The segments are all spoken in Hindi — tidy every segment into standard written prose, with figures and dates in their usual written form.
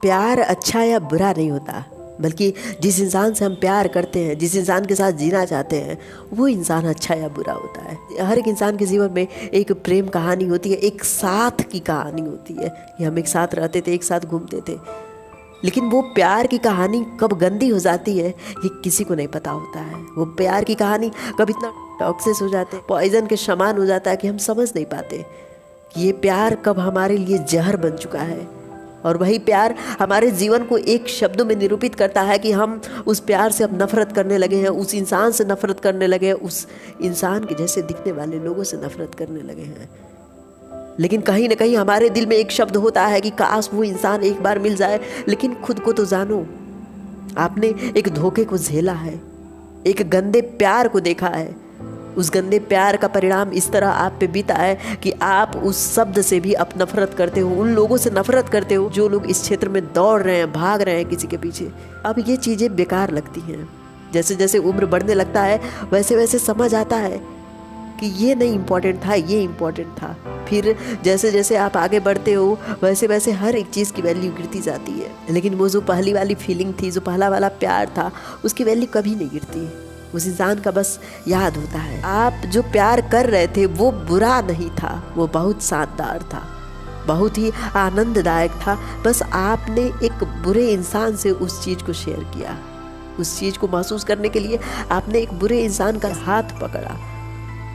प्यार अच्छा या बुरा नहीं होता, बल्कि जिस इंसान से हम प्यार करते हैं, जिस इंसान के साथ जीना चाहते हैं, वो इंसान अच्छा या बुरा होता है। हर एक इंसान के जीवन में एक प्रेम कहानी होती है, एक साथ की कहानी होती है कि हम एक साथ रहते थे, एक साथ घूमते थे। लेकिन वो प्यार की कहानी कब गंदी हो जाती है ये किसी को नहीं पता होता है। वो प्यार की कहानी कब इतना टॉक्सिक हो जाते हैं, पॉइजन के समान हो जाता है कि हम समझ नहीं पाते कि ये प्यार कब हमारे लिए जहर बन चुका है। और वही प्यार हमारे जीवन को एक शब्दों में निरूपित करता है कि हम उस प्यार से अब नफरत करने लगे हैं, उस इंसान से नफरत करने लगे हैं, उस इंसान के जैसे दिखने वाले लोगों से नफरत करने लगे हैं। लेकिन कहीं ना कहीं हमारे दिल में एक शब्द होता है कि काश वो इंसान एक बार मिल जाए। लेकिन खुद को तो जानो, आपने एक धोखे को झेला है, एक गंदे प्यार को देखा है। उस गंदे प्यार का परिणाम इस तरह आप पे बीता है कि आप उस शब्द से भी अब नफरत करते हो, उन लोगों से नफरत करते हो जो लोग इस क्षेत्र में दौड़ रहे हैं, भाग रहे हैं किसी के पीछे। अब ये चीज़ें बेकार लगती हैं। जैसे जैसे उम्र बढ़ने लगता है वैसे वैसे समझ आता है कि ये नहीं इम्पोर्टेंट था, ये इम्पोर्टेंट था। फिर जैसे जैसे आप आगे बढ़ते हो वैसे वैसे हर एक चीज़ की वैल्यू गिरती जाती है। लेकिन वो जो पहली वाली फीलिंग थी, जो पहला वाला प्यार था, उसकी वैल्यू कभी नहीं गिरती। उस इंसान का बस याद होता है। आप जो प्यार कर रहे थे वो बुरा नहीं था, वो बहुत शानदार था, बहुत ही आनंददायक था। बस आपने एक बुरे इंसान से उस चीज़ को शेयर किया। उस चीज़ को महसूस करने के लिए आपने एक बुरे इंसान का हाथ पकड़ा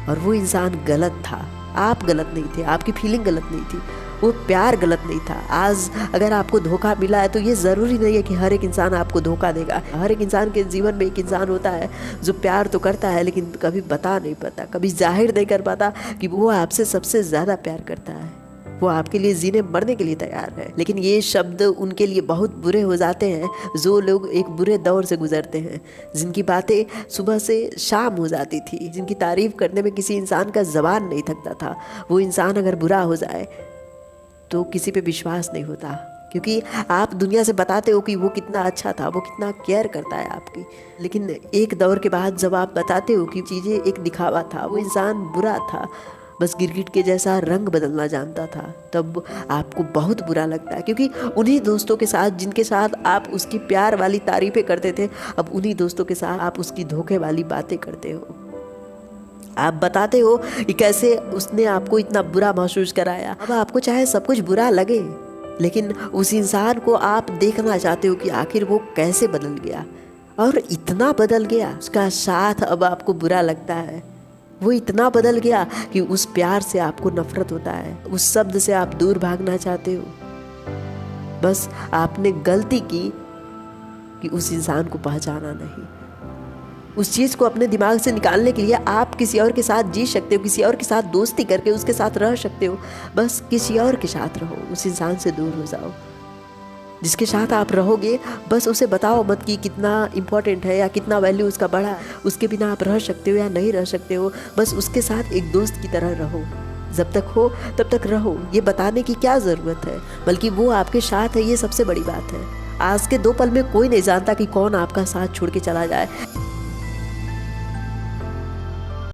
और वो इंसान गलत था। आप गलत नहीं थे, आपकी फीलिंग गलत नहीं थी, वो प्यार गलत नहीं था। आज अगर आपको धोखा मिला है तो ये ज़रूरी नहीं है कि हर एक इंसान आपको धोखा देगा। हर एक इंसान के जीवन में एक इंसान होता है जो प्यार तो करता है लेकिन कभी बता नहीं पाता, कभी जाहिर नहीं कर पाता कि वो आपसे सबसे ज़्यादा प्यार करता है, वो आपके लिए जीने मरने के लिए तैयार है। लेकिन ये शब्द उनके लिए बहुत बुरे हो जाते हैं जो लोग एक बुरे दौर से गुजरते हैं, जिनकी बातें सुबह से शाम हो जाती थी, जिनकी तारीफ करने में किसी इंसान का ज़बान नहीं थकता था। वो इंसान अगर बुरा हो जाए तो किसी पे विश्वास नहीं होता, क्योंकि आप दुनिया से बताते हो कि वो कितना अच्छा था, वो कितना केयर करता है आपकी। लेकिन एक दौर के बाद जब आप बताते हो कि चीज़ें एक दिखावा था, वो इंसान बुरा था, बस गिरगिट के जैसा रंग बदलना जानता था, तब आपको बहुत बुरा लगता है। क्योंकि उन्हीं दोस्तों के साथ जिनके साथ आप उसकी प्यार वाली तारीफ़ें करते थे, अब उन्हीं दोस्तों के साथ आप उसकी धोखे वाली बातें करते हो। आप बताते हो कि कैसे उसने आपको इतना बुरा महसूस कराया। अब आपको चाहे सब कुछ बुरा लगे, लेकिन उस इंसान को आप देखना चाहते हो कि आखिर वो कैसे बदल गया, और इतना बदल गया, उसका साथ अब आपको बुरा लगता है। वो इतना बदल गया कि उस प्यार से आपको नफरत होता है, उस शब्द से आप दूर भागना चाहते हो। बस आपने गलती की कि उस इंसान को पहचाना नहीं। उस चीज़ को अपने दिमाग से निकालने के लिए आप किसी और के साथ जी सकते हो, किसी और के साथ दोस्ती करके उसके साथ रह सकते हो। बस किसी और के साथ रहो, उस इंसान से दूर हो जाओ। जिसके साथ आप रहोगे बस उसे बताओ मत कि कितना इम्पोर्टेंट है या कितना वैल्यू उसका बढ़ा है, उसके बिना आप रह सकते हो या नहीं रह सकते हो। बस उसके साथ एक दोस्त की तरह रहो, जब तक हो तब तक रहो। ये बताने की क्या ज़रूरत है, बल्कि वो आपके साथ है, ये सबसे बड़ी बात है। आज के 2 पल में कोई नहीं जानता कि कौन आपका साथ छोड़ के चला जाए।